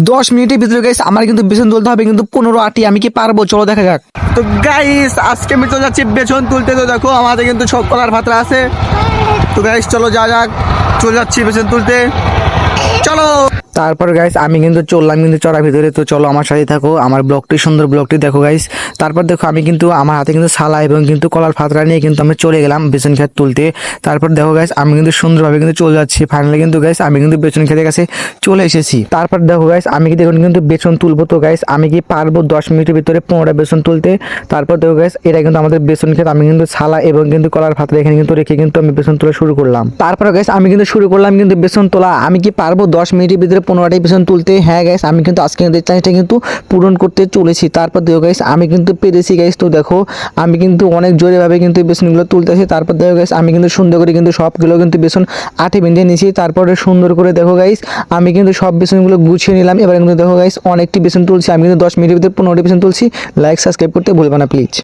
10 মিনিটের ভিতরে গাইস আমার কিন্তু বেসন তুলতে হবে কিন্তু 15 আটি। আমি কি পারবো? চলো দেখা যাক। তো গাইস আজকে আমি চলে যাচ্ছি বেসন তুলতে। তো দেখো আমাদের কিন্তু সব কলার পাত্র আছে। তো গাইস চলো যা যাক, চলে যাচ্ছি বেসন তুলতে, চলো। তারপর গাইস আমি কিন্তু চললাম কিন্তু চড়ার ভিতরে। তো চলো আমার সাথে থাকো, আমার ব্লগটি সুন্দর ব্লগটি দেখো গাইস। তারপর দেখো আমি কিন্তু আমার হাতে কিন্তু সালা এবং কিন্তু কলার ফাতরা নিয়ে কিন্তু আমি চলে গেলাম বেসন ক্ষেত তুলতে। তারপর দেখো গাইস আমি কিন্তু সুন্দরভাবে কিন্তু চলে যাচ্ছি। ফাইনালি কিন্তু গাইস আমি কিন্তু বেসন ক্ষেতের কাছে চলে এসেছি। তারপর দেখো গাইস আমি কিন্তু এখন কিন্তু বেসন তুলবো। তো গাইস আমি কি পারবো 10 মিনিটের ভিতরে 15টা বেসন তুলতে? তারপর দেখো গাইস এটা কিন্তু আমাদের বেসন ক্ষেত। আমি কিন্তু সালা এবং কিন্তু কলার ফাতরা এখানে কিন্তু রেখে কিন্তু আমি বেসন তোলা শুরু করলাম। তারপর গাইস আমি কিন্তু শুরু করলাম কিন্তু বেসন তোলা। আমি কি পারবো 10 মিনিটের ভিতরে 15টাই বেসন তুলতে? হ্যাঁ গাইস আমি কিন্তু আজকে কিন্তু চ্যালেঞ্জটা কিন্তু পূরণ করতে চলেছি। তারপর দেখো গাইস আমি কিন্তু পেরেছি গাইস। তো দেখো আমি কিন্তু অনেক জোরে ভাবে কিন্তু বেসনগুলো তুলতেছি। তারপর দেখো গাইস আমি কিন্তু সুন্দর করে কিন্তু সবগুলো কিন্তু বেসন আটে বেঁধে নিয়েছি। তারপরে সুন্দর করে দেখো গাইস আমি কিন্তু সব বেসনগুলো গুছিয়ে নিলাম। এবার কিন্তু দেখো গাইস অনেকটি বেসন তুলছি। আমি কিন্তু 10 মিনিটের ভিতরে 15টি বেসন তুলছি। লাইক সাবস্ক্রাইব করতে ভুলবে না প্লিজ।